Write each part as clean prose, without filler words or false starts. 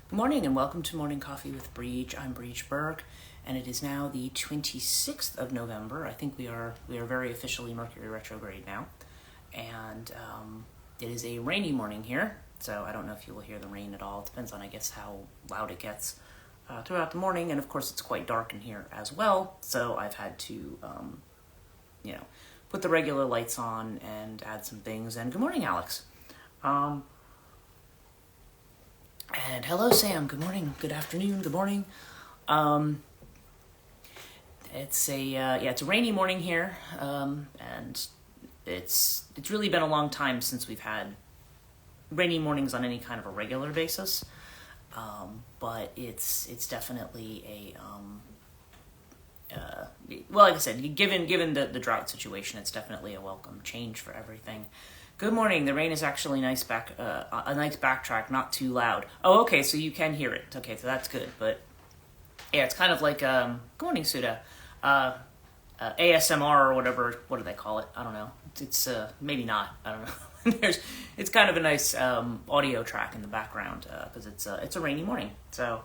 Good morning and welcome to Morning Coffee with Brigid. I'm Brigid, and it is now the 26th of November. I think we are very officially Mercury retrograde now, and it is a rainy morning here. So I don't know if you will hear the rain at all. It depends on, I guess, how loud it gets throughout the morning, and of course it's quite dark in here as well. So I've had to, put the regular lights on and add some things. And good morning, Alex. And hello, Sam. Good morning. Good afternoon. Good morning. It's a rainy morning here, and it's really been a long time since we've had rainy mornings on any kind of a regular basis. But it's definitely like I said, given the drought situation, it's definitely a welcome change for everything. Good morning. The rain is actually a nice backtrack, not too loud. Oh, okay, so you can hear it. Okay, so that's good. But yeah, it's kind of like good morning, Suda. ASMR or whatever. What do they call it? I don't know. It's maybe not. I don't know. It's kind of a nice audio track in the background because it's a rainy morning. So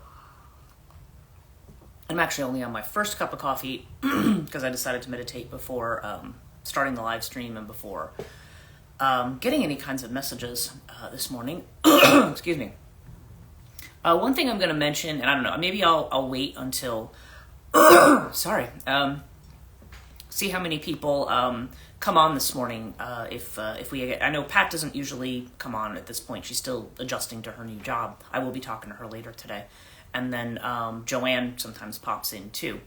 I'm actually only on my first cup of coffee because I decided to meditate before starting the live stream and before getting any kinds of messages this morning. Excuse me. One thing I'm going to mention, and I don't know, maybe I'll wait until, sorry, see how many people come on this morning. If we get, I know Pat doesn't usually come on at this point. She's still adjusting to her new job. I will be talking to her later today. And then Joanne sometimes pops in too.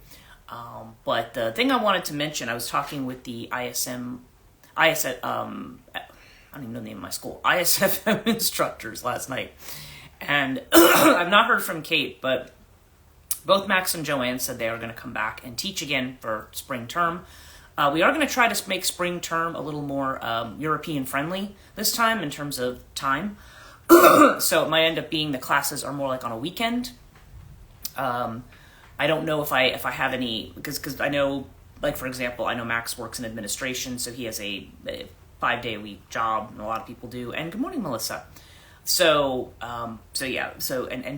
But the thing I wanted to mention, I was talking with the I don't even know the name of my school, ISFM instructors last night. And I've not heard from Kate, but both Max and Joanne said they are going to come back and teach again for spring term. We are going to try to make spring term a little more European friendly this time in terms of time. So it might end up being the classes are more like on a weekend. I don't know if I have any, because I know, like, for example, I know Max works in administration, so he has a 5-day-a-week job, and a lot of people do. And good morning, Melissa. So and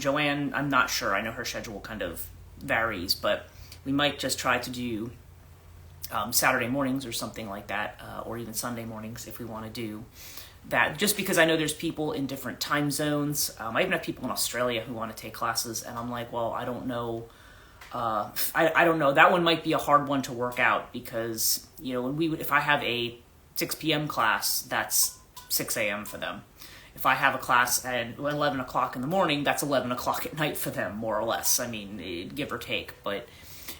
Joanne, I'm not sure. I know her schedule kind of varies, but we might just try to do Saturday mornings or something like that, or even Sunday mornings if we want to do that. Just because I know there's people in different time zones. I even have people in Australia who want to take classes, and I'm like, well, I don't know. I don't know. That one might be a hard one to work out because, if I have a 6 p.m. class, that's 6 a.m. for them. If I have a class at 11 o'clock in the morning, that's 11 o'clock at night for them, more or less. I mean, give or take. But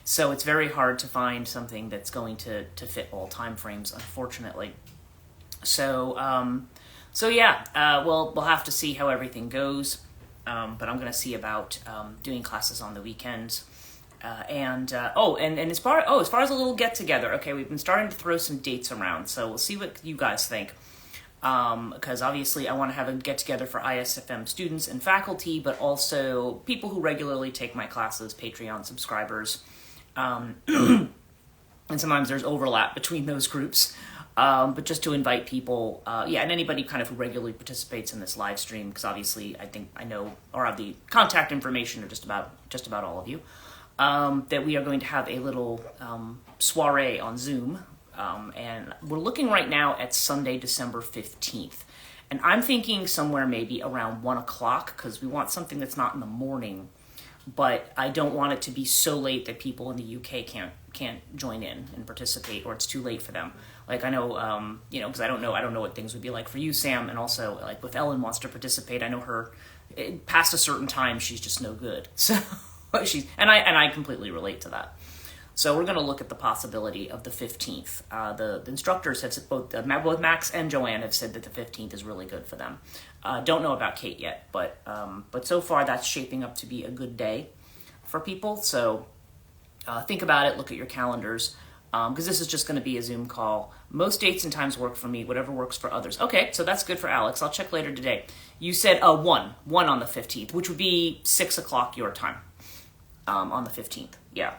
so it's very hard to find something that's going to fit all time frames, unfortunately. So we'll have to see how everything goes. But I'm going to see about doing classes on the weekends. And as far as a little get together, okay, we've been starting to throw some dates around, so we'll see what you guys think. Because obviously I want to have a get together for ISFM students and faculty, but also people who regularly take my classes, Patreon subscribers. And sometimes there's overlap between those groups. But just to invite people, and anybody kind of who regularly participates in this live stream, because obviously I know or have the contact information of just about all of you. That we are going to have a little soiree on Zoom, and we're looking right now at Sunday, December 15th. And I'm thinking somewhere maybe around 1 o'clock, because we want something that's not in the morning, but I don't want it to be so late that people in the UK can't join in and participate, or it's too late for them. Like, I know, because I don't know what things would be like for you, Sam, and also, like, if Ellen wants to participate, I know her, past a certain time, she's just no good, so... I completely relate to that. So we're going to look at the possibility of the 15th. The instructors have said, both Max and Joanne have said that the 15th is really good for them. Don't know about Kate yet, but so far that's shaping up to be a good day for people. So think about it, look at your calendars, because this is just going to be a Zoom call. Most dates and times work for me, whatever works for others. Okay, so that's good for Alex. I'll check later today. You said 1 on the 15th, which would be 6 o'clock your time. On the 15th, yeah.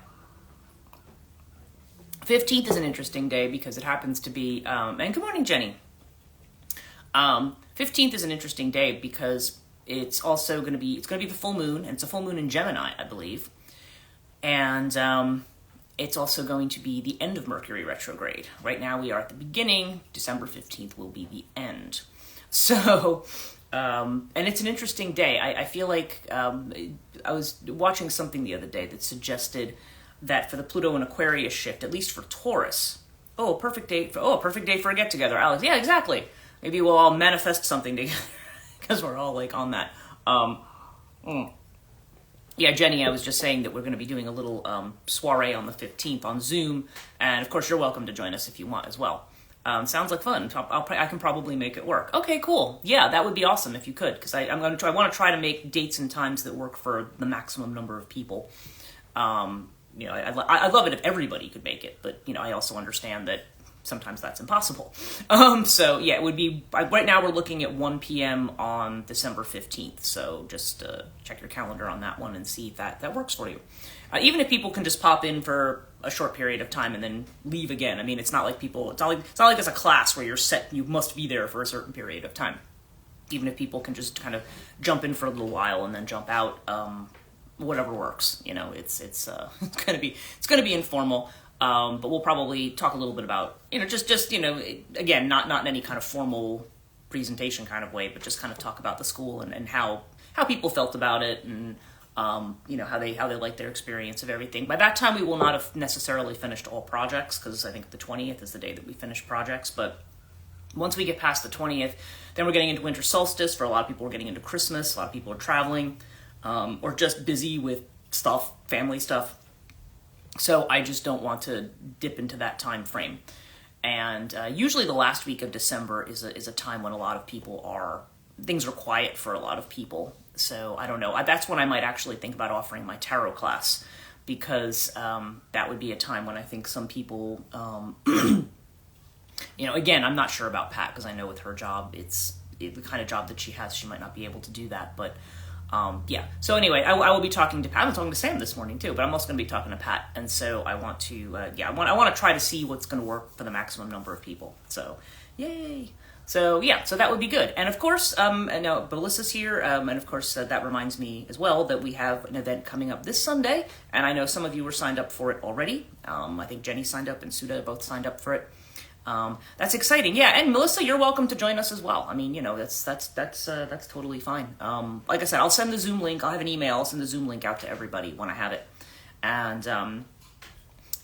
15th is an interesting day because it happens to be, and good morning, Jenny. 15th is an interesting day because it's also going to be the full moon, and it's a full moon in Gemini, I believe. And it's also going to be the end of Mercury retrograde. Right now we are at the beginning. December 15th will be the end. So, and it's an interesting day. I feel like I was watching something the other day that suggested that for the Pluto and Aquarius shift, at least for Taurus, a perfect day for a get-together, Alex. Yeah, exactly. Maybe we'll all manifest something together because we're all like on that. Yeah, Jenny, I was just saying that we're going to be doing a little soiree on the 15th on Zoom, and of course you're welcome to join us if you want as well. Sounds like fun. I can probably make it work. Okay, cool. Yeah, that would be awesome if you could, because I want to try to make dates and times that work for the maximum number of people. I'd love it if everybody could make it, but I also understand that sometimes that's impossible. So yeah, it would be, right now we're looking at 1 p.m. on December 15th. So just check your calendar on that one and see if that works for you. Even if people can just pop in for a short period of time and then leave again. I mean, it's not like it's a class where you're set, you must be there for a certain period of time. Even if people can just kind of jump in for a little while and then jump out, whatever works. It's gonna be informal. But we'll probably talk a little bit about, again, not in any kind of formal presentation kind of way, but just kind of talk about the school and how people felt about it, and how they liked their experience of everything. By that time, we will not have necessarily finished all projects, because I think the 20th is the day that we finish projects. But once we get past the 20th, then we're getting into winter solstice. For a lot of people, we're getting into Christmas. A lot of people are traveling, or just busy with stuff, family stuff. So I just don't want to dip into that time frame. And usually the last week of December is a time when a lot of people things are quiet for a lot of people. So I don't know. That's when I might actually think about offering my tarot class, because that would be a time when I think some people, again, I'm not sure about Pat, because I know with her job, it's the kind of job that she has, she might not be able to do that. But yeah. So anyway, I will be talking to Pat. I'm talking to Sam this morning too, but I'm also going to be talking to Pat. And so I want to, I want to try to see what's going to work for the maximum number of people. So, yay. So yeah, so that would be good. And of course, and now Melissa's here. And of course, that reminds me as well that we have an event coming up this Sunday. And I know some of you were signed up for it already. I think Jenny signed up and Suda both signed up for it. That's exciting. Yeah, and Melissa, you're welcome to join us as well. I mean, that's totally fine. Like I said, I'll send the Zoom link. I'll have an email. I'll send the Zoom link out to everybody when I have it. And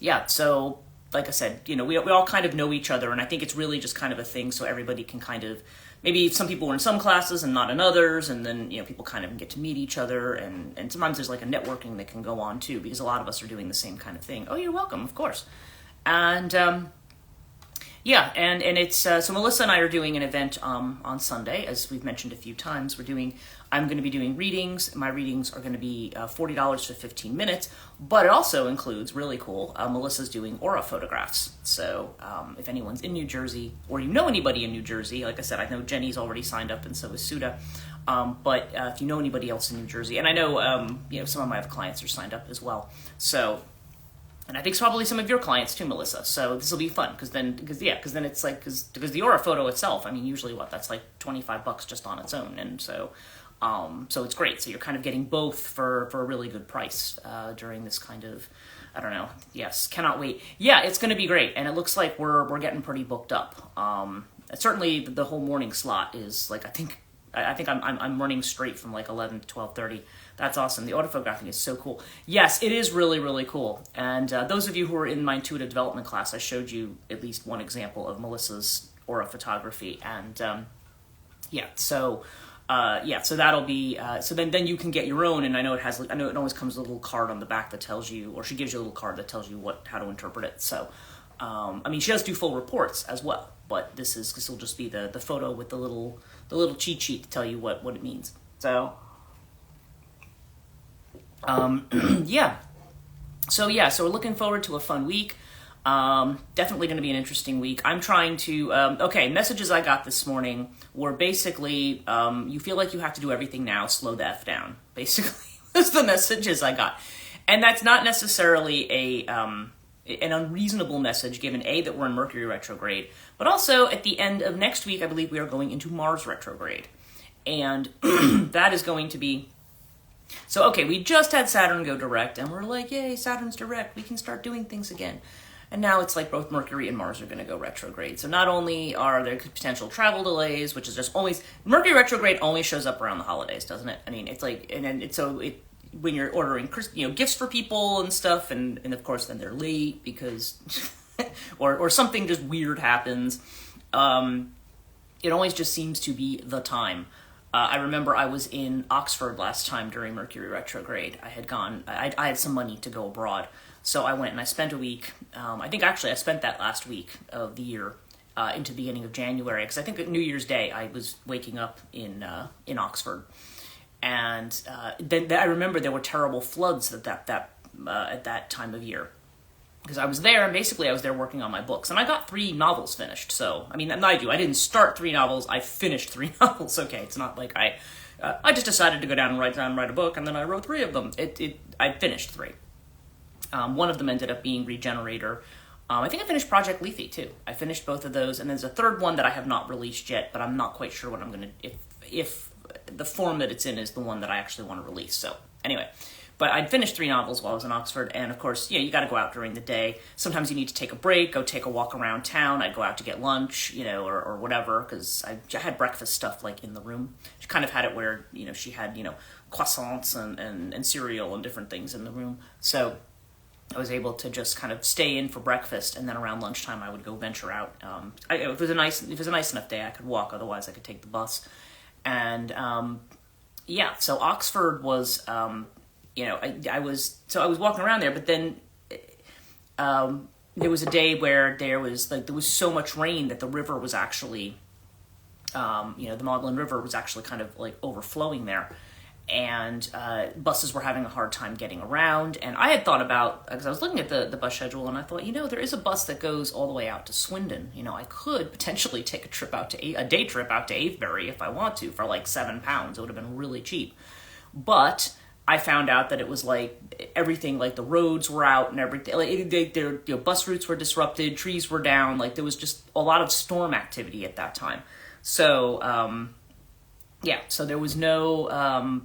yeah, so like I said, we all kind of know each other, and I think it's really just kind of a thing so everybody can kind of, maybe some people are in some classes and not in others, and then people kind of get to meet each other, and sometimes there's like a networking that can go on too, because a lot of us are doing the same kind of thing. Oh, you're welcome, of course. And yeah, and it's, so Melissa and I are doing an event on Sunday, as we've mentioned a few times. I'm going to be doing readings. My readings are going to be $40 for 15 minutes, but it also includes, really cool, Melissa's doing aura photographs. So if anyone's in New Jersey, or anybody in New Jersey, like I said, I know Jenny's already signed up, and so is Suda. But if you know anybody else in New Jersey, and I know, some of my other clients are signed up as well. So, and I think probably some of your clients too, Melissa. So this will be fun, because then it's like, because the aura photo itself, I mean, usually that's like $25 just on its own, and so it's great. So you're kind of getting both for a really good price during this kind of, I don't know. Yes, cannot wait. Yeah, it's going to be great, and it looks like we're getting pretty booked up. Certainly the whole morning slot is like, I think I'm running straight from like 11 to 12:30. That's awesome. The autophotographing is so cool. Yes, it is really, really cool. And those of you who are in my intuitive development class, I showed you at least one example of Melissa's aura photography. And so that'll be, so then you can get your own. And I know it always comes with a little card on the back that tells you, or she gives you a little card that tells you how to interpret it. So, I mean, she does do full reports as well, but this will just be the photo with the little cheat sheet to tell you what it means. So, yeah. So we're looking forward to a fun week. Definitely going to be an interesting week. I'm trying to, messages I got this morning were basically, you feel like you have to do everything now, slow the F down. Basically, that's the messages I got. And that's not necessarily an unreasonable message, given that we're in Mercury retrograde, but also at the end of next week, I believe we are going into Mars retrograde. And that is going to be... So, okay, we just had Saturn go direct, and we're like, yay, Saturn's direct, we can start doing things again. And now it's like both Mercury and Mars are going to go retrograde. So not only are there potential travel delays, which is just always... Mercury retrograde only shows up around the holidays, doesn't it? I mean, it's like... And then it's so... when you're ordering, gifts for people and stuff, and of course then they're late because... or something just weird happens. It always just seems to be the time. I remember I was in Oxford last time during Mercury retrograde. I had some money to go abroad. So I went and I spent a week. I think actually I spent that last week of the year into the beginning of January. Because I think at New Year's Day I was waking up in Oxford. And then I remember there were terrible floods at that time of year. Because I was there, and basically I was there working on my books. And I got 3 novels finished, so... I mean, I didn't start 3 novels, I finished 3 novels, okay? It's not like I just decided to go down and write a book, and then I wrote 3 of them. I finished 3. One of them ended up being Regenerator. I think I finished Project Lethe, too. I finished both of those, and there's a third one that I have not released yet, but I'm not quite sure what I'm going to... If the form that it's in is the one that I actually want to release, so... Anyway... But I'd finished 3 novels while I was in Oxford, and of course, you got to go out during the day. Sometimes you need to take a break, go take a walk around town. I'd go out to get lunch, or whatever, because I had breakfast stuff, like, in the room. She kind of had it where, she had, croissants and cereal and different things in the room. So I was able to just kind of stay in for breakfast, and then around lunchtime I would go venture out. If it was a nice enough day, I could walk. Otherwise, I could take the bus. And, so Oxford was... I was walking around there, but then there was a day where there was so much rain that the river was actually, the Magdalen River was actually kind of like overflowing there, and buses were having a hard time getting around. And I had thought about, because I was looking at the bus schedule, and I thought, there is a bus that goes all the way out to Swindon. I could potentially take a day trip out to Avebury if I want to for like £7. It would have been really cheap, but I found out that it was like everything, like the roads were out and everything. Like bus routes were disrupted, trees were down. Like there was just a lot of storm activity at that time. So, so there was no,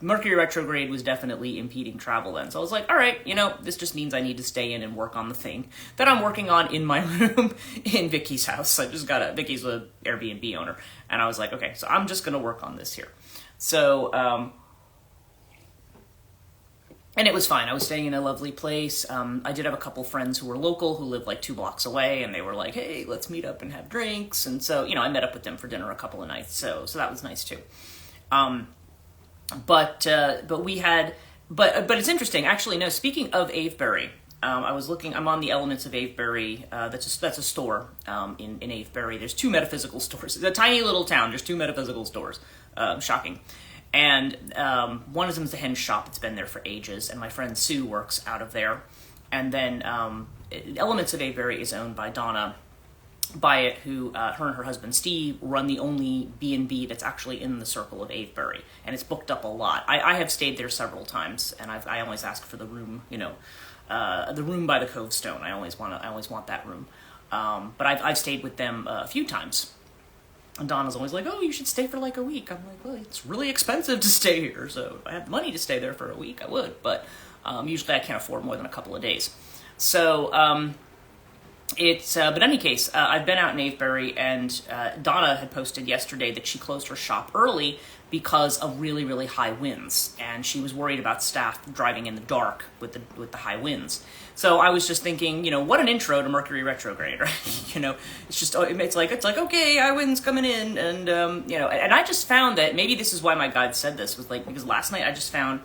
Mercury retrograde was definitely impeding travel then. So I was like, all right, this just means I need to stay in and work on the thing that I'm working on in my room in Vicky's house. Vicky's an Airbnb owner. And I was like, okay, so I'm just going to work on this here. So, and it was fine. I was staying in a lovely place. I did have a couple friends who were local who lived like 2 blocks away, and they were like, hey, let's meet up and have drinks. And so, I met up with them for dinner a couple of nights. So that was nice too. But it's interesting. Actually, no, speaking of Avebury, I'm on the Elements of Avebury. That's a store in Avebury. There's 2 metaphysical stores. It's a tiny little town. There's 2 metaphysical stores. Shocking. And one of them is the hen shop. It's been there for ages, and my friend Sue works out of there. And then Elements of Avebury is owned by Donna Byatt, who her and her husband Steve run the only B&B that's actually in the circle of Avebury, and it's booked up a lot. I have stayed there several times, and I always ask for the room, the room by the Cove Stone. I always want that room. But I've stayed with them a few times. And Donna's always like, oh, you should stay for like a week. I'm like, well, it's really expensive to stay here, so if I had the money to stay there for a week, I would. But usually I can't afford more than a couple of days. So but in any case, I've been out in Avebury, and Donna had posted yesterday that she closed her shop early because of really, really high winds, and she was worried about staff driving in the dark with the high winds. So I was just thinking, what an intro to Mercury retrograde, right? It's like okay, high winds coming in, and and I just found that maybe this is why my guide said this, was like because last night I just found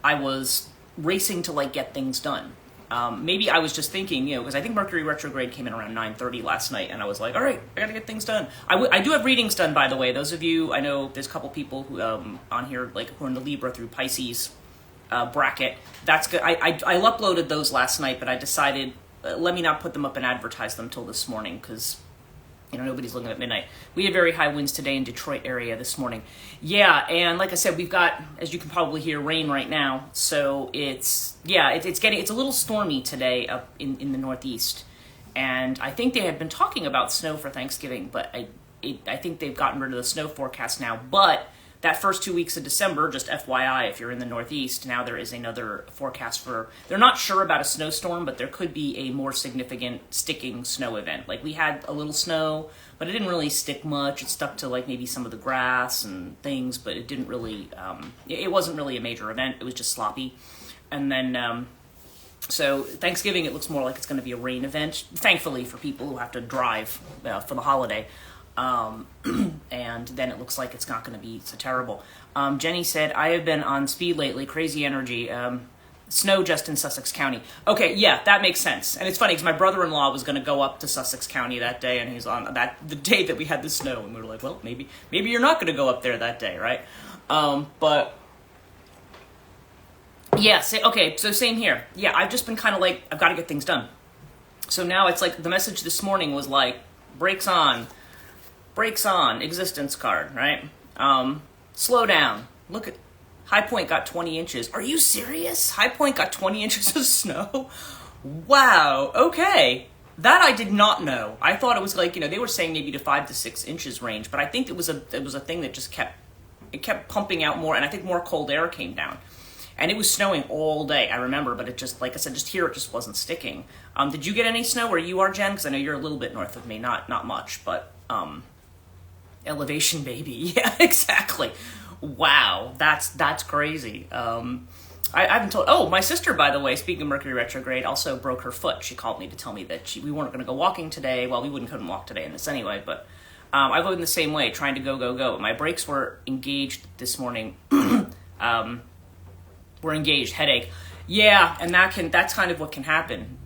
I was racing to like get things done. Maybe I was just thinking, because I think Mercury retrograde came in around 9:30 last night, and I was like, all right, I gotta get things done. I do have readings done, by the way. Those of you, I know there's a couple people who on here like who are in the Libra through Pisces bracket. That's good. I uploaded those last night, but I decided let me not put them up and advertise them till this morning, because nobody's looking at midnight. We had very high winds today in Detroit area this morning. Yeah, and like I said, we've got, as you can probably hear, rain right now. So it's a little stormy today up in the Northeast. And I think they had been talking about snow for Thanksgiving, but I think they've gotten rid of the snow forecast now, but that first 2 weeks of December, just FYI, if you're in the Northeast, now there is another forecast for, they're not sure about a snowstorm, but there could be a more significant sticking snow event. Like we had a little snow, but it didn't really stick much. It stuck to like maybe some of the grass and things, but it didn't really, it wasn't really a major event. It was just sloppy. And then, so Thanksgiving, it looks more like it's going to be a rain event, thankfully for people who have to drive for the holiday. And then it looks like it's not going to be so terrible. Jenny said, I have been on speed lately, crazy energy, snow just in Sussex County. Okay, yeah, that makes sense. And it's funny because my brother-in-law was going to go up to Sussex County that day, and he's on the day that we had the snow, and we were like, well, maybe you're not going to go up there that day, right? But yeah, okay, so same here. Yeah, I've just been kind of like, I've got to get things done. So now it's like the message this morning was like, brakes on, existence card, right? Slow down. Look at, High Point got 20 inches. Are you serious? High Point got 20 inches of snow? Wow, okay. That I did not know. I thought it was like, they were saying maybe to 5 to 6 inches range, but I think it was a thing that just kept pumping out more, and I think more cold air came down. And it was snowing all day, I remember, but it just, like I said, just here it just wasn't sticking. Did you get any snow where you are, Jen? Because I know you're a little bit north of me, not much, but elevation, baby. Yeah, exactly. Wow, that's crazy. I haven't told. Oh, my sister, by the way, speaking of Mercury retrograde, also broke her foot. She called me to tell me that we weren't going to go walking today. Well, we couldn't walk today in this anyway, but I go in the same way, trying to go. My brakes were engaged this morning. Were engaged, headache. Yeah, and that's kind of what can happen.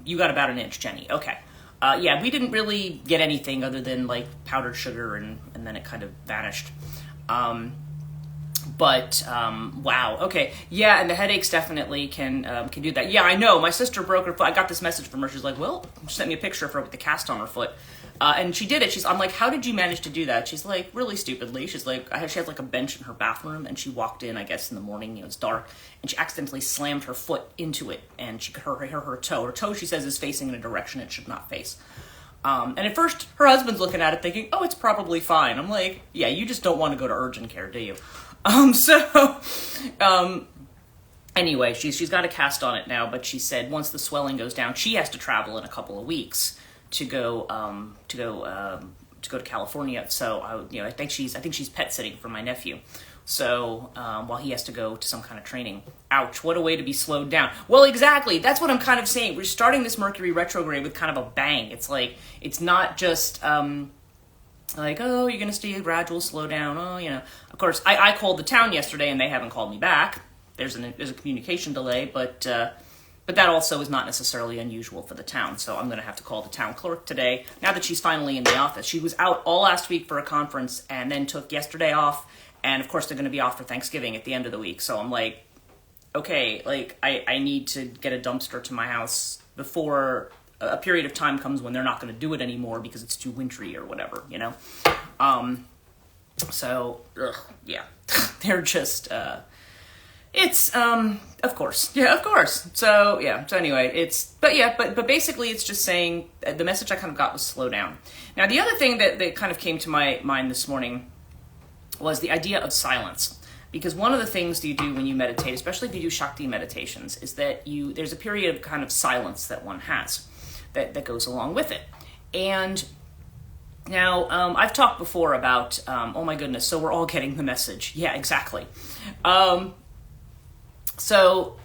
You got about an inch, Jenny. Okay. Yeah, we didn't really get anything other than like powdered sugar, and then it kind of vanished. But wow, okay, yeah, and the headaches definitely can do that. Yeah, I know. My sister broke her foot. I got this message from her. She's like, "Well," she sent me a picture of her with the cast on her foot, and she did it. I'm like, "How did you manage to do that?" She's like, really stupidly. She's like, she had like a bench in her bathroom, and she walked in, I guess, in the morning. It's dark, and she accidentally slammed her foot into it, and her toe. Her toe, she says, is facing in a direction it should not face. And at first, her husband's looking at it thinking, "Oh, it's probably fine." I'm like, "Yeah, you just don't want to go to urgent care, do you?" Anyway, she's got a cast on it now, but she said once the swelling goes down, she has to travel in a couple of weeks to go to California. So I think she's pet sitting for my nephew. So while he has to go to some kind of training. Ouch, what a way to be slowed down. Well, exactly. That's what I'm kind of saying. We're starting this Mercury retrograde with kind of a bang. It's like, it's not just like, oh, you're going to see a gradual slowdown. Oh, Of course, I called the town yesterday and they haven't called me back. There's a communication delay, but that also is not necessarily unusual for the town. So I'm going to have to call the town clerk today, now that she's finally in the office. She was out all last week for a conference and then took yesterday off. And of course, they're going to be off for Thanksgiving at the end of the week. So I'm like, okay, like I need to get a dumpster to my house before a period of time comes when they're not going to do it anymore because it's too wintry or whatever, So, yeah, they're just, it's, of course. Yeah, of course. So, yeah. So anyway, but basically it's just saying, the message I kind of got was slow down. Now, the other thing that kind of came to my mind this morning was the idea of silence. Because one of the things that you do when you meditate, especially if you do Shakti meditations, is that there's a period of kind of silence that one has that goes along with it. And now, I've talked before about, oh my goodness, so we're all getting the message. Yeah, exactly. So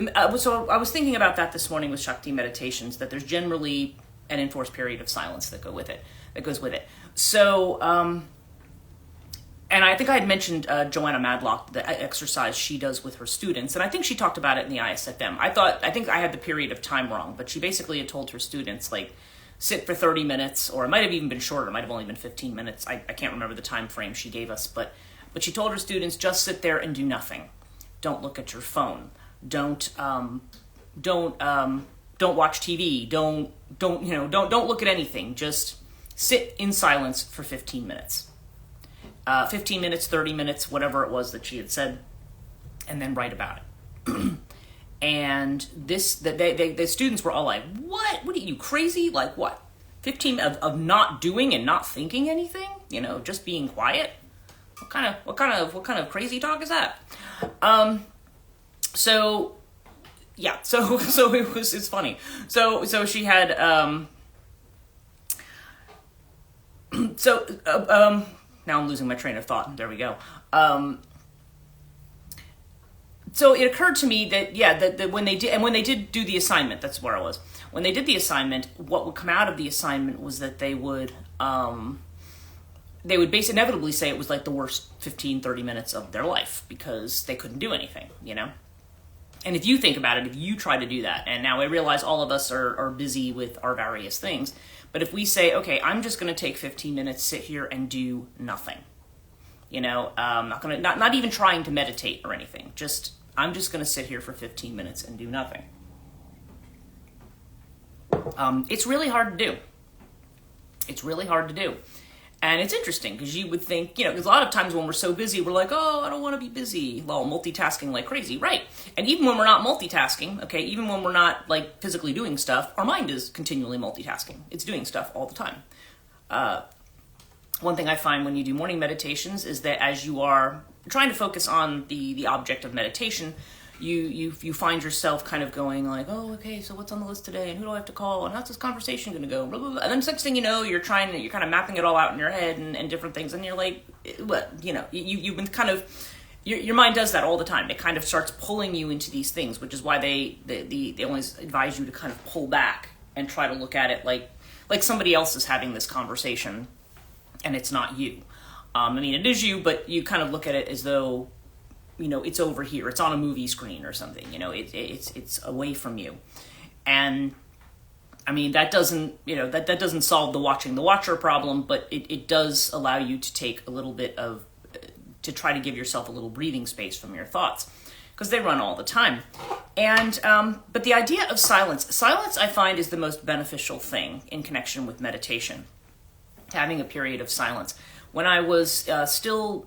I was thinking about that this morning with Shakti meditations, that there's generally an enforced period of silence that goes with it. So, and I think I had mentioned Joanna Madlock, the exercise she does with her students, and I think she talked about it in the ISFM. I think I had the period of time wrong, but she basically had told her students, like, sit for 30 minutes, or it might have even been shorter. It might have only been 15 minutes. I can't remember the time frame she gave us, but she told her students, just sit there and do nothing. Don't look at your phone. Don't watch TV. Don't look at anything. Just sit in silence for 15 minutes. 15 minutes, 30 minutes, whatever it was that she had said, and then write about it. And the students were all like, what? What are you, crazy? Like what? 15 of not doing and not thinking anything, you know, just being quiet. What kind of crazy talk is that? So yeah, so it's funny. So she had now I'm losing my train of thought. There we go. So it occurred to me that, yeah, that when they did do the assignment, that's where I was. When they did the assignment, what would come out of the assignment was that they would basically inevitably say it was like the worst 15, 30 minutes of their life because they couldn't do anything, you know? And if you think about it, if you try to do that, and now I realize all of us are busy with our various things, but if we say, okay, I'm just going to take 15 minutes, sit here and do nothing, you know, not even trying to meditate or anything, I'm just going to sit here for 15 minutes and do nothing. It's really hard to do. It's really hard to do. And it's interesting because you would think, you know, because a lot of times when we're so busy, we're like, oh, I don't want to be busy. Well, multitasking like crazy. Right. And even when we're not multitasking, okay, even when we're not like physically doing stuff, our mind is continually multitasking. It's doing stuff all the time. One thing I find when you do morning meditations is that as you are trying to focus on the object of meditation, you find yourself kind of going like, oh, okay, so what's on the list today, and who do I have to call, and how's this conversation going to go, blah, blah, blah. And then the next thing you know, you're kind of mapping it all out in your head and different things, and you're like, what, you know, you've been kind of, your mind does that all the time. It kind of starts pulling you into these things, which is why they always advise you to kind of pull back and try to look at it like somebody else is having this conversation, and it's not you. I mean, it is you, but you kind of look at it as though, you know, it's over here. It's on a movie screen or something. You know, it's away from you. And I mean, that doesn't, you know, that doesn't solve the watching the watcher problem, but it does allow you to take a little bit of, to try to give yourself a little breathing space from your thoughts, because they run all the time. And but the idea of silence I find is the most beneficial thing in connection with meditation. Having a period of silence. When I was still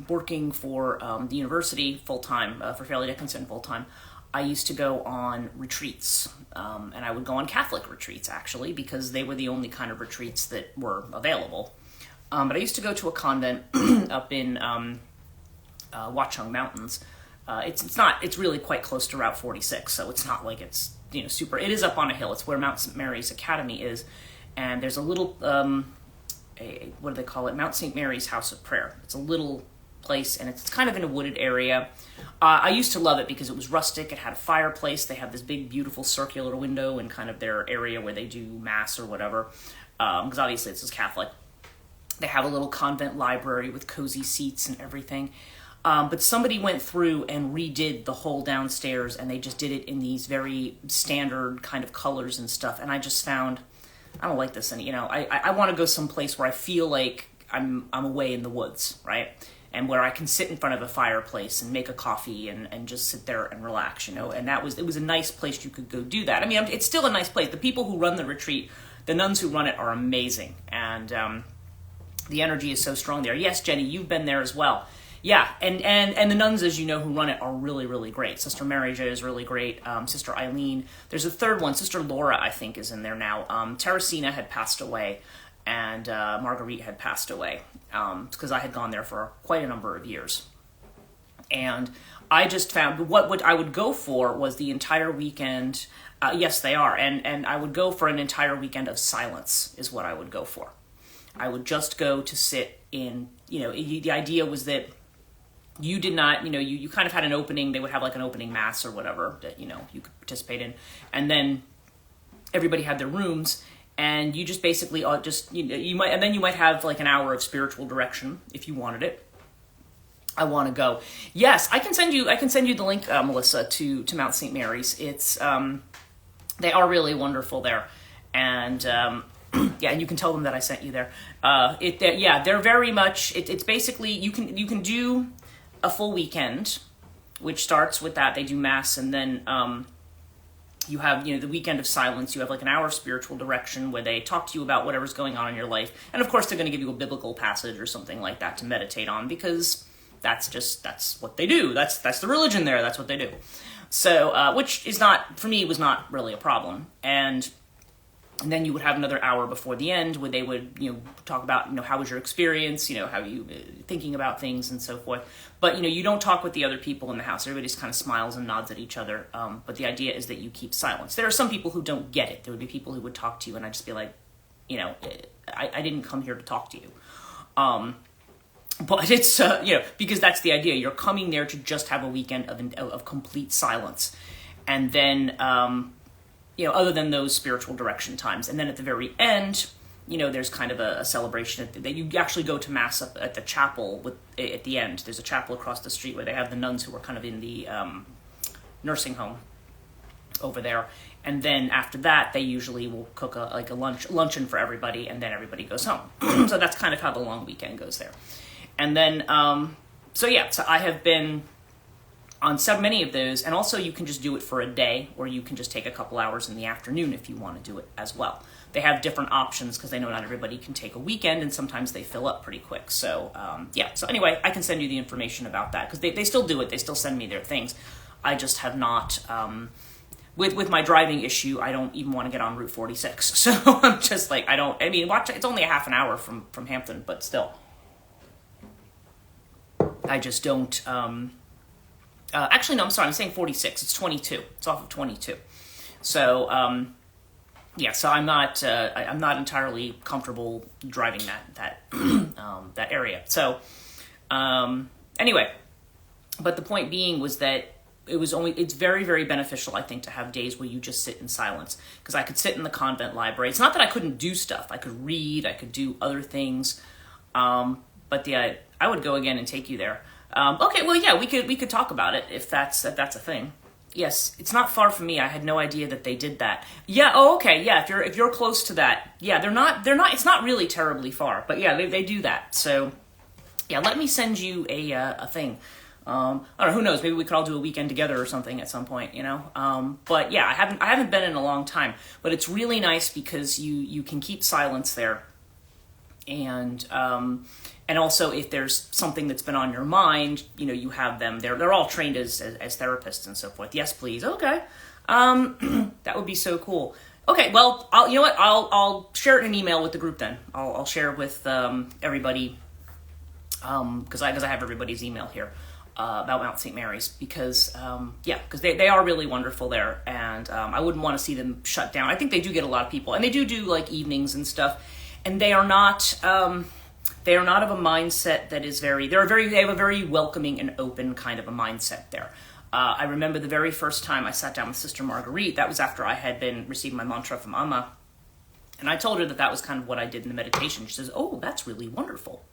working for the university full-time, for Fairleigh Dickinson full-time, I used to go on retreats. And I would go on Catholic retreats, actually, because they were the only kind of retreats that were available. But I used to go to a convent up in Watchung Mountains. It's really quite close to Route 46, so it's not like it's, you know, super. It is up on a hill. It's where Mount St. Mary's Academy is. And there's a little... what do they call it? Mount St. Mary's House of Prayer. It's a little place, and it's kind of in a wooded area. I used to love it because it was rustic. It had a fireplace. They have this big, beautiful circular window in kind of their area where they do mass or whatever, because obviously it's Catholic. They have a little convent library with cozy seats and everything. But somebody went through and redid the whole downstairs, and they just did it in these very standard kind of colors and stuff. And I just found... I don't like this, and you know, I want to go someplace where I feel like I'm away in the woods, right? And where I can sit in front of a fireplace and make a coffee and just sit there and relax, you know. And it was a nice place you could go do that. I mean, it's still a nice place. The people who run the retreat, the nuns who run it, are amazing, and the energy is so strong there. Yes, Jenny, you've been there as well. Yeah, and the nuns, as you know, who run it are really, really great. Sister Mary J is really great. Sister Eileen. There's a third one. Sister Laura, I think, is in there now. Teresina had passed away, and Marguerite had passed away, because I had gone there for quite a number of years. And I just found what I would go for was the entire weekend. Yes, they are. And I would go for an entire weekend of silence is what I would go for. I would just go to sit in, you know, the idea was that you did not, you know, you kind of had an opening. They would have like an opening mass or whatever that, you know, you could participate in. And then everybody had their rooms, and you just basically you might have like an hour of spiritual direction if you wanted it. I want to go. Yes, I can send you the link, Melissa, to Mount St. Mary's. It's they are really wonderful there. And yeah, and you can tell them that I sent you there. They're very much. It's basically you can do a full weekend, which starts with that. They do mass, and then you have, you know, the weekend of silence. You have like an hour of spiritual direction where they talk to you about whatever's going on in your life, and of course they're going to give you a biblical passage or something like that to meditate on, because that's what they do. That's the religion there. That's what they do. So, which is not, for me, was not really a problem. And And then you would have another hour before the end where they would, talk about, how was your experience, how you thinking about things and so forth. But, you don't talk with the other people in the house. Everybody just kind of smiles and nods at each other. But the idea is that you keep silence. There are some people who don't get it. There would be people who would talk to you and I'd just be like, I didn't come here to talk to you. But it's, because that's the idea. You're coming there to just have a weekend of complete silence. And then, other than those spiritual direction times. And then at the very end, there's kind of a celebration that you actually go to mass up at the chapel at the end. There's a chapel across the street where they have the nuns who are kind of in the nursing home over there. And then after that, they usually will cook a luncheon for everybody, and then everybody goes home. So that's kind of how the long weekend goes there. And then, so I have been on so many of those, and also you can just do it for a day, or you can just take a couple hours in the afternoon if you want to do it as well. They have different options because they know not everybody can take a weekend, and sometimes they fill up pretty quick. So, So anyway, I can send you the information about that because they still do it. They still send me their things. I just have not, with my driving issue, I don't even want to get on Route 46. So I'm just like, watch it. It's only a half an hour from Hampton, but still. I just don't, actually, no, I'm sorry, I'm saying 46. It's 22. It's off of 22. So, so I'm not entirely comfortable driving that area. So, anyway, but the point being was that it's very, very beneficial, I think, to have days where you just sit in silence. Because I could sit in the convent library. It's not that I couldn't do stuff. I could read, I could do other things. But I would go again and take you there. Okay, well, yeah, we could talk about it if that's a thing. Yes, it's not far from me. I had no idea that they did that. Yeah. Oh, okay. Yeah. If you're close to that, yeah, they're not. It's not really terribly far, but yeah, they do that. So, yeah, let me send you a thing. I don't know. Who knows? Maybe we could all do a weekend together or something at some point. But yeah, I haven't been in a long time. But it's really nice because you can keep silence there, and also, if there's something that's been on your mind, you have them. They're all trained as therapists and so forth. Yes, please. Okay, that would be so cool. Okay, well, I'll share it in an email with the group then. I'll share it with everybody because I have everybody's email here about Mount St. Mary's because they are really wonderful there, and I wouldn't want to see them shut down. I think they do get a lot of people, and they do like evenings and stuff, and they are not. They are not of a mindset that is they have a very welcoming and open kind of a mindset there. I remember the very first time I sat down with Sister Marguerite, that was after I had been receiving my mantra from Amma. And I told her that was kind of what I did in the meditation. She says, "Oh, that's really wonderful."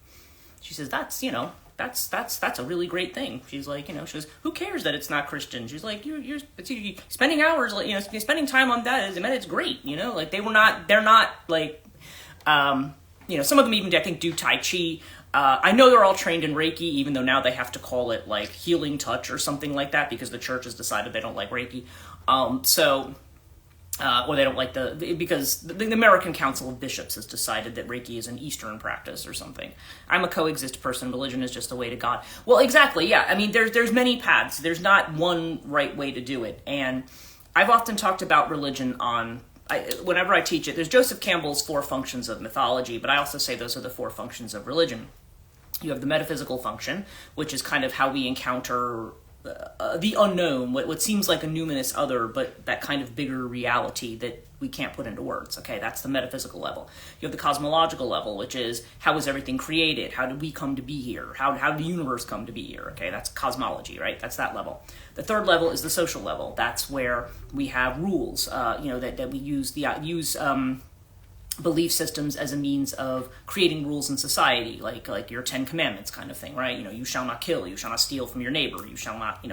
She says, that's a really great thing. She's like, she goes, "Who cares that it's not Christian?" She's like, you're spending hours, spending time on that, it's great, like they're not like, some of them even, I think, do Tai Chi. I know they're all trained in Reiki, even though now they have to call it, like, healing touch or something like that, because the church has decided they don't like Reiki. Or they don't like because the American Council of Bishops has decided that Reiki is an Eastern practice or something. I'm a coexist person. Religion is just a way to God. Well, exactly, yeah. There's many paths. There's not one right way to do it. And I've often talked about religion whenever I teach it. There's Joseph Campbell's 4 functions of mythology, but I also say those are the 4 functions of religion. You have the metaphysical function, which is kind of how we encounter the unknown, what seems like a numinous other, but that kind of bigger reality that we can't put into words. Okay, that's the metaphysical level. You have the cosmological level, which is how was everything created? How did we come to be here? How did the universe come to be here? Okay, that's cosmology, right? That's that level. The 3rd level is the social level. That's where we have rules, that we use belief systems as a means of creating rules in society, like your 10 commandments kind of thing, right? You shall not kill, you shall not steal from your neighbor, you shall not,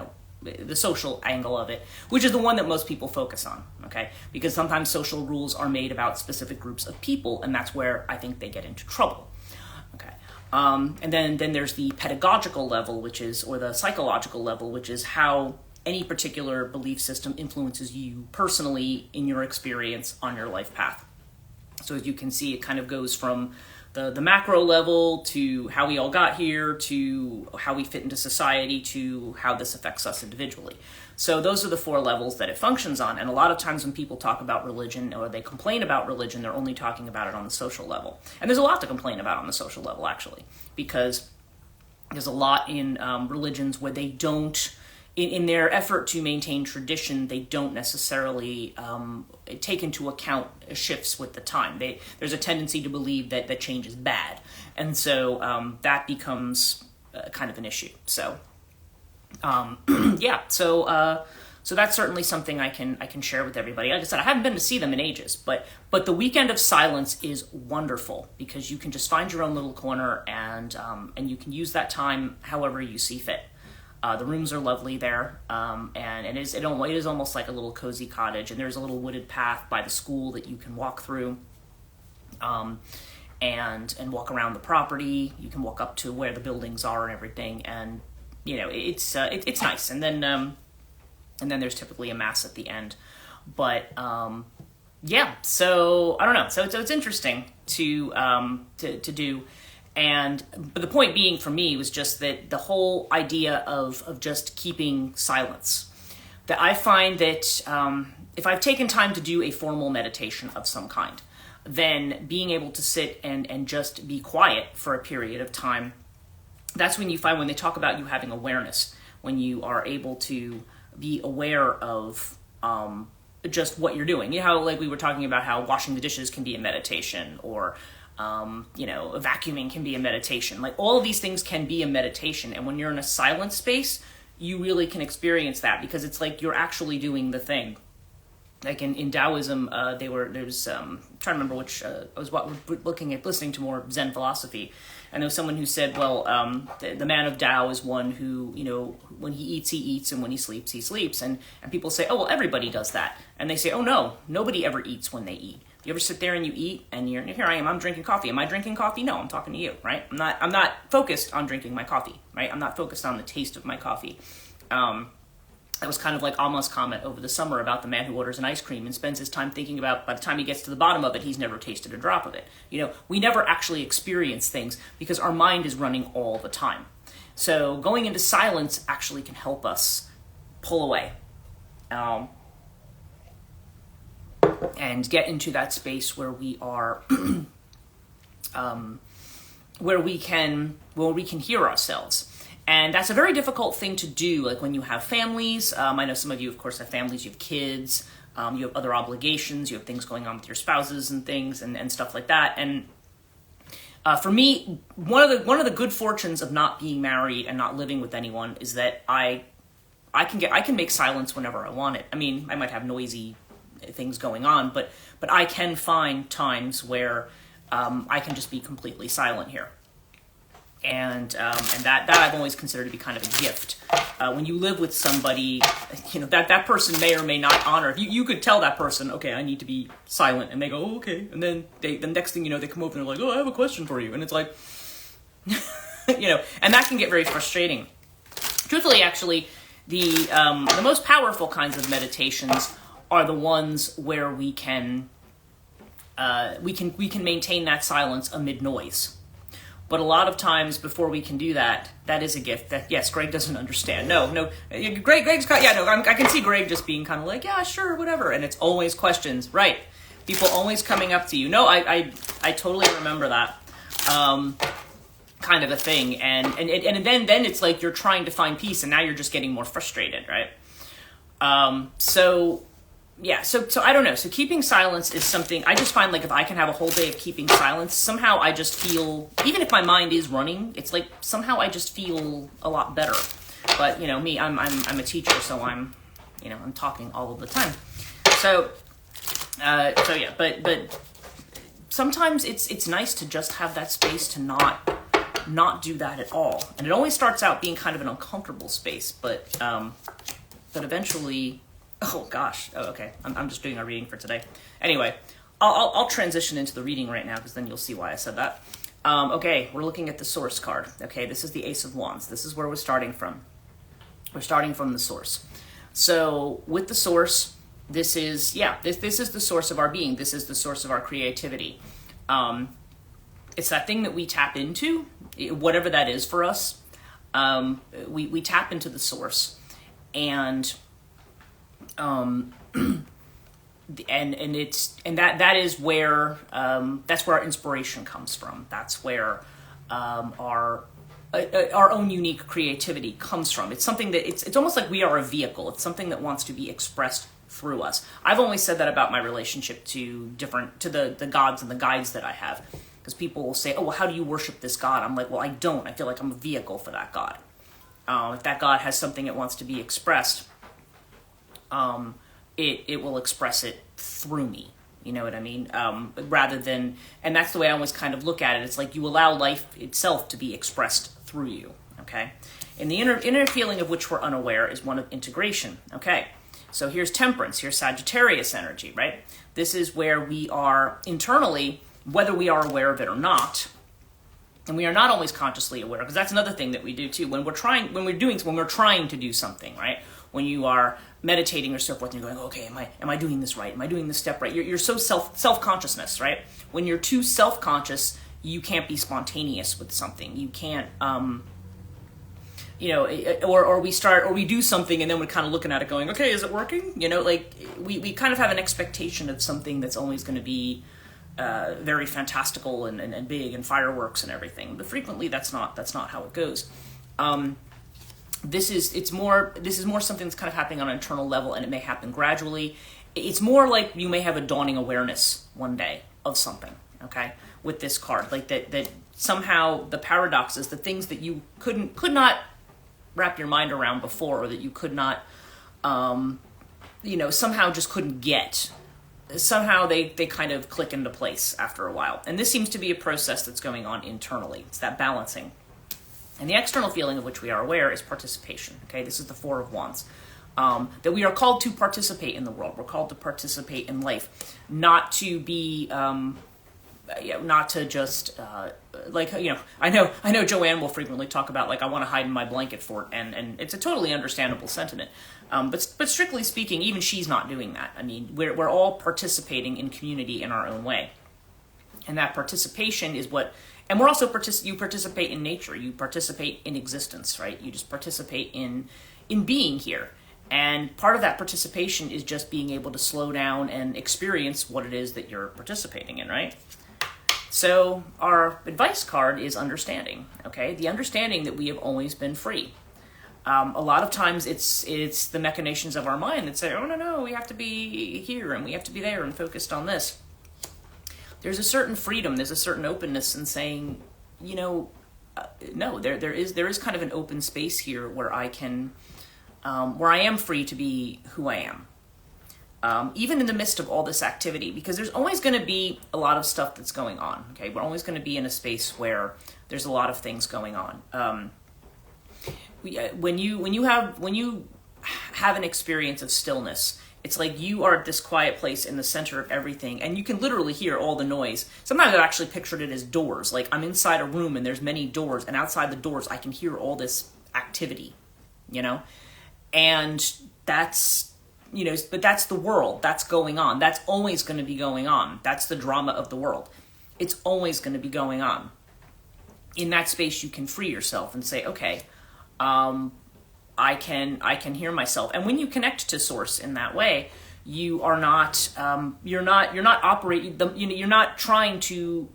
the social angle of it, which is the one that most people focus on, okay? Because sometimes social rules are made about specific groups of people, and that's where I think they get into trouble, okay? And then there's the pedagogical level, or the psychological level, which is how any particular belief system influences you personally in your experience on your life path. So as you can see, it kind of goes from the macro level to how we all got here, to how we fit into society, to how this affects us individually. So those are the 4 levels that it functions on. And a lot of times when people talk about religion or they complain about religion, they're only talking about it on the social level. And there's a lot to complain about on the social level, actually, because there's a lot in religions where they don't, in their effort to maintain tradition, they don't necessarily take into account shifts with the time. There's a tendency to believe that change is bad. And so that becomes kind of an issue. So, yeah, so that's certainly something I can share with everybody. Like I said, I haven't been to see them in ages, but the Weekend of Silence is wonderful because you can just find your own little corner and you can use that time however you see fit. The rooms are lovely there, and it is almost like a little cozy cottage. And there's a little wooded path by the school that you can walk through, and walk around the property. You can walk up to where the buildings are and everything, and it's nice. And then there's typically a mass at the end. But yeah, so I don't know. So it's interesting to do. But the point being for me was just that the whole idea of just keeping silence, that I find that if I've taken time to do a formal meditation of some kind, then being able to sit and just be quiet for a period of time, that's when you find, when they talk about you having awareness, when you are able to be aware of just what you're doing. You know how, like we were talking about how washing the dishes can be a meditation, or vacuuming can be a meditation. Like all of these things can be a meditation. And when you're in a silent space, you really can experience that because it's like you're actually doing the thing. Like in Taoism, I'm trying to remember which, I was listening to more Zen philosophy. And there was someone who said, well, the man of Tao is one who, when he eats, and when he sleeps, he sleeps. And people say, oh, well, everybody does that. And they say, oh, no, nobody ever eats when they eat. You ever sit there and you eat and here I am, I'm drinking coffee. Am I drinking coffee? No, I'm talking to you, right? I'm not focused on drinking my coffee, right? I'm not focused on the taste of my coffee. That was kind of like Alma's comment over the summer about the man who orders an ice cream and spends his time thinking about, by the time he gets to the bottom of it, he's never tasted a drop of it. We never actually experience things because our mind is running all the time. So going into silence actually can help us pull away. And get into that space where we are, where we can hear ourselves. And that's a very difficult thing to do, like when you have families. I know some of you, of course, have families, you have kids, you have other obligations, you have things going on with your spouses and things and stuff like that. And for me, one of the good fortunes of not being married and not living with anyone is that I can make silence whenever I want it. I mean, I might have noisy things going on, but I can find times where I can just be completely silent here. And that I've always considered to be kind of a gift. When you live with somebody, that person may or may not honor. You could tell that person, okay, I need to be silent, and they go, oh, okay. And then the next thing you know, they come over and they're like, oh, I have a question for you. And it's like, and that can get very frustrating. Truthfully, actually, the most powerful kinds of meditations are the ones where we can maintain that silence amid noise. But a lot of times before we can do that, that is a gift that, yes, Greg doesn't understand. No, Greg's got, I can see Greg just being kind of like, yeah, sure, whatever. And it's always questions, right? People always coming up to you. No, I totally remember that kind of a thing. And then it's like you're trying to find peace and now you're just getting more frustrated, right? So I don't know. So keeping silence is something I just find, like, if I can have a whole day of keeping silence, somehow I just feel, even if my mind is running, it's like somehow I just feel a lot better. But me, I'm a teacher, so I'm talking all of the time. So yeah, but sometimes it's nice to just have that space to not do that at all. And it always starts out being kind of an uncomfortable space, but eventually. Oh gosh. Oh, okay. I'm just doing our reading for today. Anyway, I'll transition into the reading right now because then you'll see why I said that. Okay, we're looking at the source card. Okay, this is the Ace of Wands. This is where we're starting from. We're starting from the source. So with the source, this is the source of our being. This is the source of our creativity. It's that thing that we tap into, whatever that is for us. We tap into the source, and that is where that's where our inspiration comes from. That's where our own unique creativity comes from. It's something that it's almost like we are a vehicle. It's something that wants to be expressed through us. I've always said that about my relationship to the gods and the guides that I have, because people will say, "Oh, well, how do you worship this god?" I'm like, "Well, I don't. I feel like I'm a vehicle for that god. If that god has something it wants to be expressed, it will express it through me." You know what I mean? Rather than, and that's the way I always kind of look at it. It's like you allow life itself to be expressed through you, okay? And the inner feeling of which we're unaware is one of integration, okay? So here's temperance, here's Sagittarius energy, right? This is where we are internally, whether we are aware of it or not, and we are not always consciously aware, because that's another thing that we do too. When we're trying to do something, right? When you are meditating or so forth, and you're going, okay, am I doing this right? Am I doing this step right? You're so self-consciousness, right? When you're too self-conscious, you can't be spontaneous with something. You can't, or we do something and then we're kind of looking at it going, okay, is it working? You know, like we kind of have an expectation of something that's always going to be very fantastical and big and fireworks and everything. But frequently that's not how it goes. This is more something that's kind of happening on an internal level, and it may happen gradually. It's more like you may have a dawning awareness one day of something, okay, with this card. Like that somehow the paradoxes, the things that you could not wrap your mind around before, or that you could not, somehow just couldn't get. Somehow they kind of click into place after a while. And this seems to be a process that's going on internally. It's that balancing. And the external feeling of which we are aware is participation. Okay, this is the Four of Wands. That we are called to participate in the world. We're called to participate in life, not to be, not to just I know Joanne will frequently talk about like I want to hide in my blanket fort, and it's a totally understandable sentiment. But strictly speaking, even she's not doing that. I mean, we're all participating in community in our own way, and that participation is what. And we're also you participate in nature. You participate in existence, right? You just participate in being here. And part of that participation is just being able to slow down and experience what it is that you're participating in, right? So our advice card is understanding, okay? The understanding that we have always been free. A lot of times it's the machinations of our mind that say, oh, no, we have to be here and we have to be there and focused on this. There's a certain freedom, there's a certain openness in saying, no, there is kind of an open space here where I can, where I am free to be who I am. Even in the midst of all this activity, because there's always going to be a lot of stuff that's going on, okay? We're always going to be in a space where there's a lot of things going on. When you have an experience of stillness, it's like you are at this quiet place in the center of everything, and you can literally hear all the noise. Sometimes I've actually pictured it as doors. Like I'm inside a room and there's many doors, and outside the doors I can hear all this activity, And that's, but that's the world. That's going on. That's always going to be going on. That's the drama of the world. It's always going to be going on. In that space, you can free yourself and say, okay, I can hear myself. And when you connect to Source in that way, you are not you're not operating you're not trying to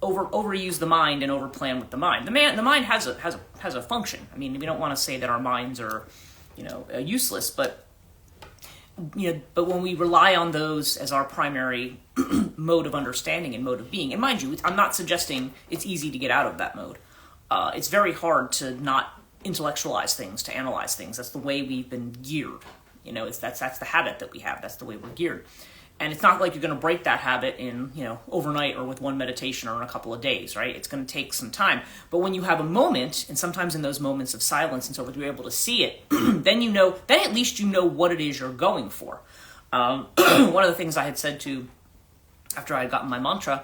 overuse the mind and overplan with the mind. The mind has a function. I mean, we don't want to say that our minds are useless, but when we rely on those as our primary mode of understanding and mode of being, and mind you, I'm not suggesting it's easy to get out of that mode. It's very hard to not intellectualize things, to analyze things. That's the way we've been geared. That's the habit that we have. That's the way we're geared. And it's not like you're going to break that habit in, overnight or with one meditation or in a couple of days, right? It's going to take some time. But when you have a moment, and sometimes in those moments of silence and so forth, you're able to see it, then at least you know what it is you're going for. One of the things I had said after I had gotten my mantra,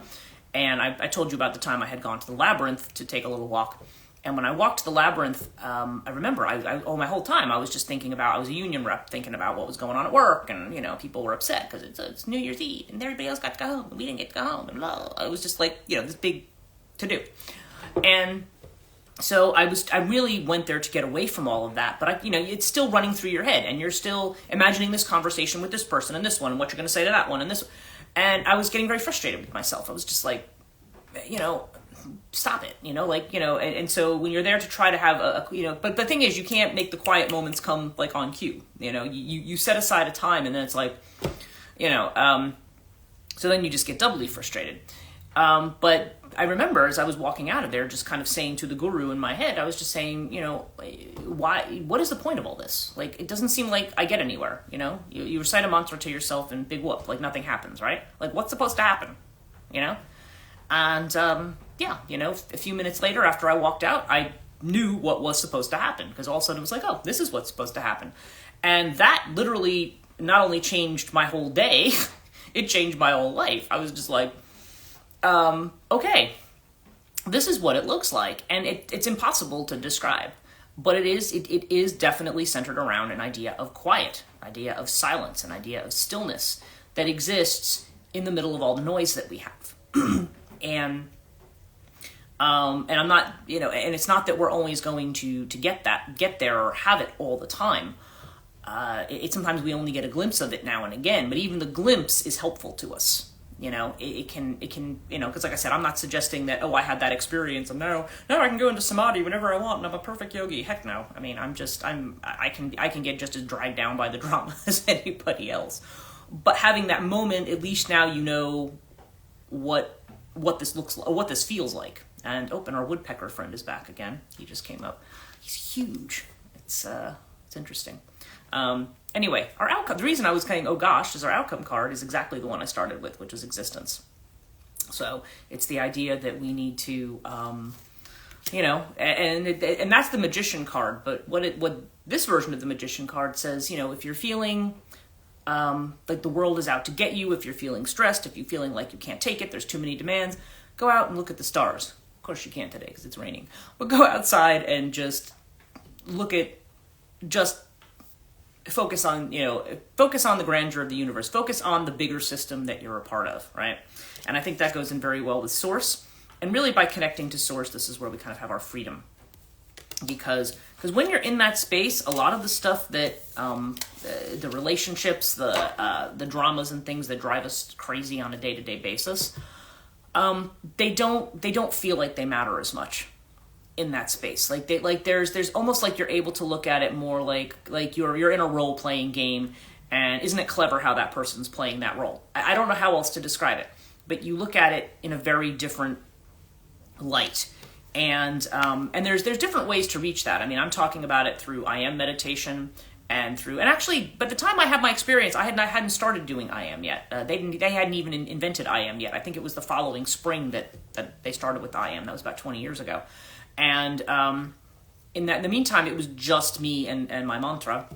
and I told you about the time I had gone to the labyrinth to take a little walk. And when I walked to the labyrinth, I remember my whole time I was just thinking about, I was a union rep thinking about what was going on at work, and people were upset because it's New Year's Eve and everybody else got to go home and we didn't get to go home, and blah. I was just like, this big to do. And so I really went there to get away from all of that, but it's still running through your head, and you're still imagining this conversation with this person and this one, and what you're going to say to that one and this, and I was getting very frustrated with myself. I was just like, stop it, and so when you're there to try to have but the thing is, you can't make the quiet moments come like on cue. You set aside a time, and then it's like, so then you just get doubly frustrated. But I remember as I was walking out of there, just kind of saying to the guru in my head, I was just saying, what is the point of all this? Like, it doesn't seem like I get anywhere, you recite a mantra to yourself and big whoop, like nothing happens, right? Like, what's supposed to happen, And, a few minutes later after I walked out, I knew what was supposed to happen, because all of a sudden it was like, oh, this is what's supposed to happen. And that literally not only changed my whole day, it changed my whole life. I was just like, okay, this is what it looks like. And it's impossible to describe, but it is definitely centered around an idea of quiet, idea of silence, an idea of stillness that exists in the middle of all the noise that we have. And I'm not, and it's not that we're always going to get there or have it all the time. Sometimes we only get a glimpse of it now and again, but even the glimpse is helpful to us. It can, because like I said, I'm not suggesting that, I had that experience and now I can go into samadhi whenever I want and I'm a perfect yogi. Heck no. I mean, I can get just as dragged down by the drama as anybody else. But having that moment, at least now you know what this looks like, what this feels like. And and our woodpecker friend is back again. He just came up. He's huge. It's interesting. Anyway, our outcome, the reason I was saying, oh gosh, is our outcome card is exactly the one I started with, which is existence. So it's the idea that we need to, and that's the magician card. But what this version of the magician card says, if you're feeling like the world is out to get you, if you're feeling stressed, if you're feeling like you can't take it, there's too many demands, go out and look at the stars. Of course you can't today because it's raining. But go outside and just focus on the grandeur of the universe. Focus on the bigger system that you're a part of, right? And I think that goes in very well with Source. And really by connecting to Source, this is where we kind of have our freedom. Because when you're in that space, a lot of the stuff that, the relationships, the dramas and things that drive us crazy on a day-to-day basis, they don't feel like they matter as much in that space. There's almost like you're able to look at it more like you're in a role-playing game, and isn't it clever how that person's playing that role? I don't know how else to describe it, but you look at it in a very different light. And there's different ways to reach that. I mean, I'm talking about it through I am meditation and actually, by the time I had my experience, I hadn't started doing I am yet. They hadn't even invented I am yet. I think it was the following spring that they started with I am. That was about 20 years ago. And in the meantime, it was just me and my mantra.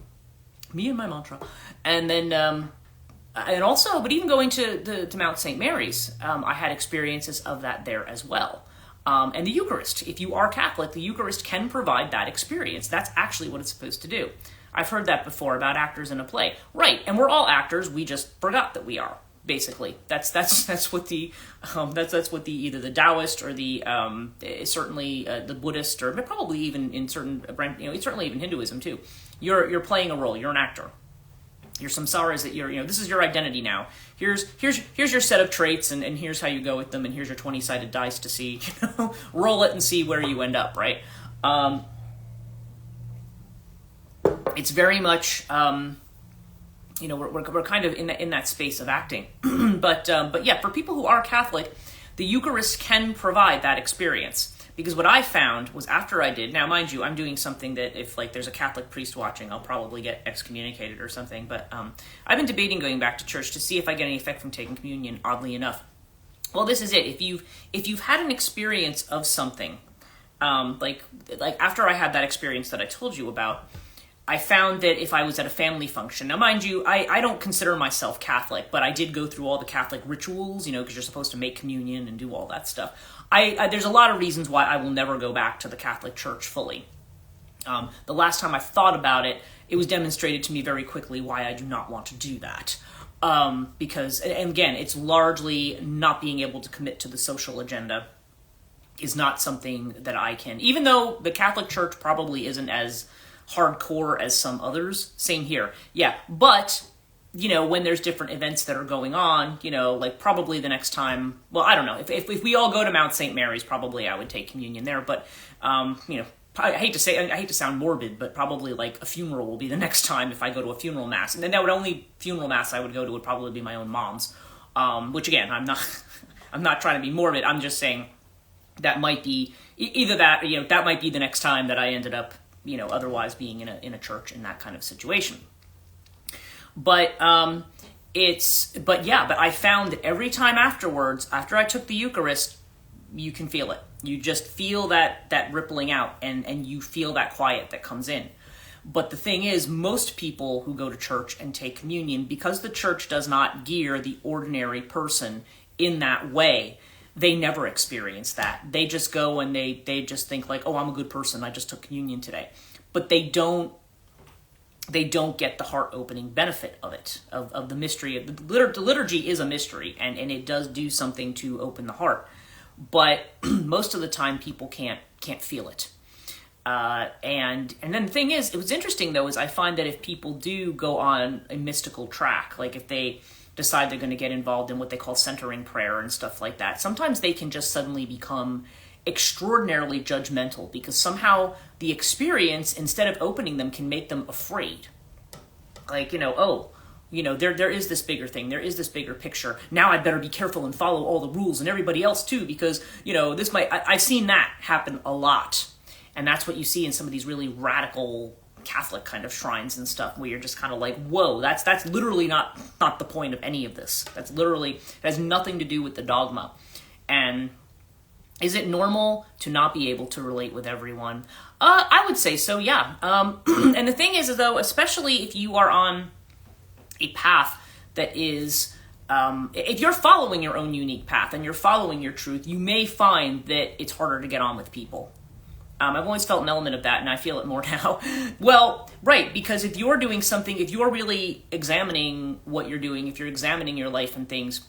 Me and my mantra. And then, and also, but even going to Mount St. Mary's, I had experiences of that there as well. And the Eucharist, if you are Catholic, the Eucharist can provide that experience. That's actually what it's supposed to do. I've heard that before about actors in a play. Right, and we're all actors, we just forgot that we are. Basically, that's what the either the Taoist or the certainly the Buddhist, or probably even in certain certainly even Hinduism too. You're playing a role. You're an actor. Your samsaras that this is your identity now. Here's your set of traits, and here's how you go with them, and here's your 20-sided dice to see, roll it and see where you end up, right? It's very much. We're kind of in that space of acting, but yeah, for people who are Catholic, the Eucharist can provide that experience. Because what I found was after I did, now mind you, I'm doing something that if there's a Catholic priest watching, I'll probably get excommunicated or something. But I've been debating going back to church to see if I get any effect from taking communion. Oddly enough, well, this is it. If you've had an experience of something, like after I had that experience that I told you about. I found that if I was at a family function, now mind you, I don't consider myself Catholic, but I did go through all the Catholic rituals, because you're supposed to make communion and do all that stuff. There's a lot of reasons why I will never go back to the Catholic Church fully. The last time I thought about it, it was demonstrated to me very quickly why I do not want to do that. Because, and again, it's largely not being able to commit to the social agenda. is not something that I can, even though the Catholic Church probably isn't as hardcore as some others. Same here. Yeah. But, when there's different events that are going on, like probably the next time, well, I don't know. If we all go to Mount St. Mary's, probably I would take communion there. But, I hate to sound morbid, but probably like a funeral will be the next time if I go to a funeral mass. And then that only funeral mass I would go to would probably be my own mom's. Which again, I'm not trying to be morbid. I'm just saying that might be either that, that might be the next time that I ended up, otherwise being in a church in that kind of situation. But but I found that every time afterwards, after I took the Eucharist, you can feel it. You just feel that rippling out, and you feel that quiet that comes in. But the thing is, most people who go to church and take communion, because the church does not gear the ordinary person in that way, they never experience that. They just go and they just think like, oh, I'm a good person, I just took communion today. But they don't get the heart-opening benefit of it, of the mystery. The liturgy is a mystery, and it does do something to open the heart. But most of the time, people can't feel it. And then the thing is, it was interesting though, is I find that if people do go on a mystical track, like if they decide they're going to get involved in what they call centering prayer and stuff like that, sometimes they can just suddenly become extraordinarily judgmental, because somehow the experience, instead of opening them, can make them afraid. Like, there is this bigger thing, there is this bigger picture. Now I better be careful and follow all the rules, and everybody else too, because, this might, I've seen that happen a lot. And that's what you see in some of these really radical Catholic kind of shrines and stuff, where you're just kind of like, whoa, that's literally not the point of any of this. It has nothing to do with the dogma. And is it normal to not be able to relate with everyone? I would say so, yeah. And the thing is, though, especially if you are on a path that is, if you're following your own unique path and you're following your truth, you may find that it's harder to get on with people. I've always felt an element of that, and I feel it more now. Well, right, because if you're doing something, if you're really examining what you're doing, if you're examining your life and things,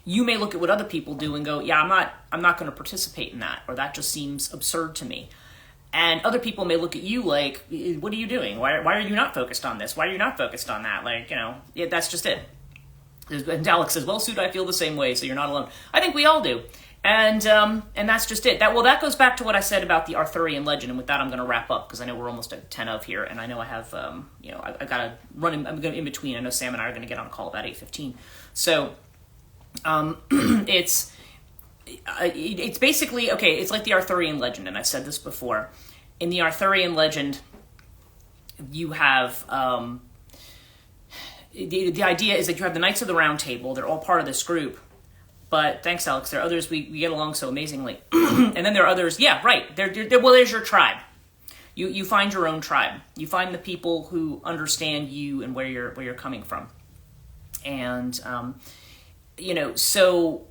you may look at what other people do and go, yeah, I'm not going to participate in that, or that just seems absurd to me. And other people may look at you like, what are you doing? Why are you not focused on this? Why are you not focused on that? Like, yeah, that's just it. And Alex says, well, Suit, I feel the same way, so you're not alone. I think we all do. And that's just it. That goes back to what I said about the Arthurian legend, and with that I'm going to wrap up, because I know we're almost at 10 of here, and I know I have, I've got to run in between. I know Sam and I are going to get on a call about 8:15. So, it's basically, okay, it's like the Arthurian legend, and I've said this before. In the Arthurian legend, you have, the idea is that you have the Knights of the Round Table. They're all part of this group. But thanks, Alex. There are others we get along so amazingly. And then there are others, yeah, right. Well, there's your tribe. You find your own tribe. You find the people who understand you and where you're coming from. And, so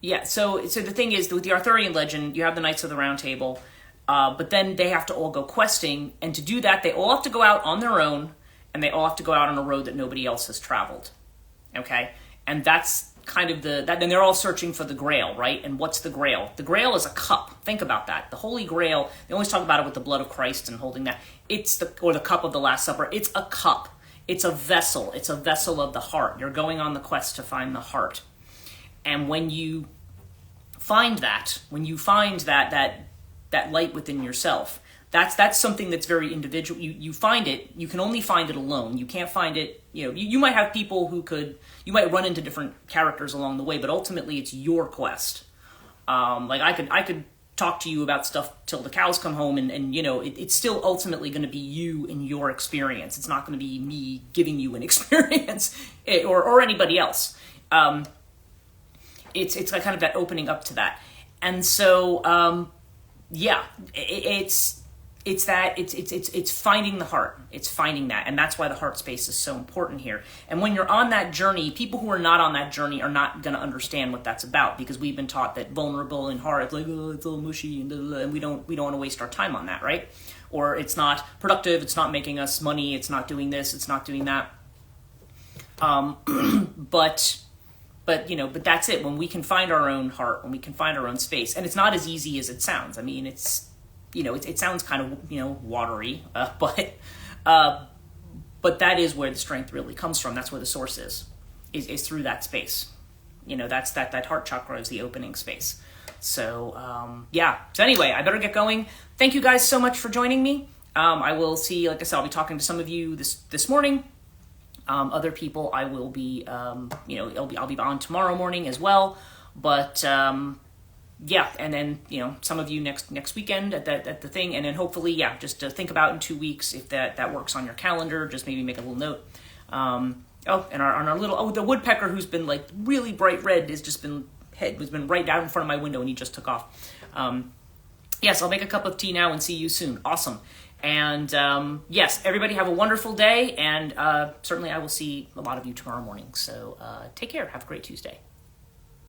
the thing is, with the Arthurian legend, you have the Knights of the Round Table, but then they have to all go questing. And to do that, they all have to go out on their own, and they all have to go out on a road that nobody else has traveled. Okay? And that's kind of then they're all searching for the Grail, right? And what's the Grail? The Grail is a cup. Think about that. The Holy Grail, they always talk about it with the blood of Christ and holding that. Or the cup of the Last Supper. It's a cup. It's a vessel. It's a vessel of the heart. You're going on the quest to find the heart. And when you find that light within yourself, that's something that's very individual. You find it, you can only find it alone. You can't find it, you might have people you might run into different characters along the way, but ultimately it's your quest. Like I could talk to you about stuff till the cows come home, and it's still ultimately going to be you and your experience. It's not going to be me giving you an experience or anybody else. It's like kind of that opening up to that. And so, it's finding the heart. It's finding that. And that's why the heart space is so important here. And when you're on that journey, people who are not on that journey are not going to understand what that's about, because we've been taught that vulnerable and hard, like, oh, it's all mushy, and we don't want to waste our time on that, right? Or it's not productive, it's not making us money, it's not doing this, it's not doing that. But but that's it. When we can find our own heart, when we can find our own space, and it's not as easy as it sounds. I mean, it's, it sounds kind of, watery, but that is where the strength really comes from. That's where the source is through that space. That's that heart chakra is the opening space. So, yeah. So anyway, I better get going. Thank you guys so much for joining me. I will see, like I said, I'll be talking to some of you this morning. Other people I will be, I'll be on tomorrow morning as well. But, yeah. And then, some of you next weekend at the thing. And then hopefully, yeah, just to think about in 2 weeks, if that works on your calendar, just maybe make a little note. And our little, the woodpecker who's been like really bright red has been right out in front of my window and he just took off. Yes, I'll make a cup of tea now and see you soon. Awesome. And yes, everybody have a wonderful day. And certainly I will see a lot of you tomorrow morning. So take care. Have a great Tuesday.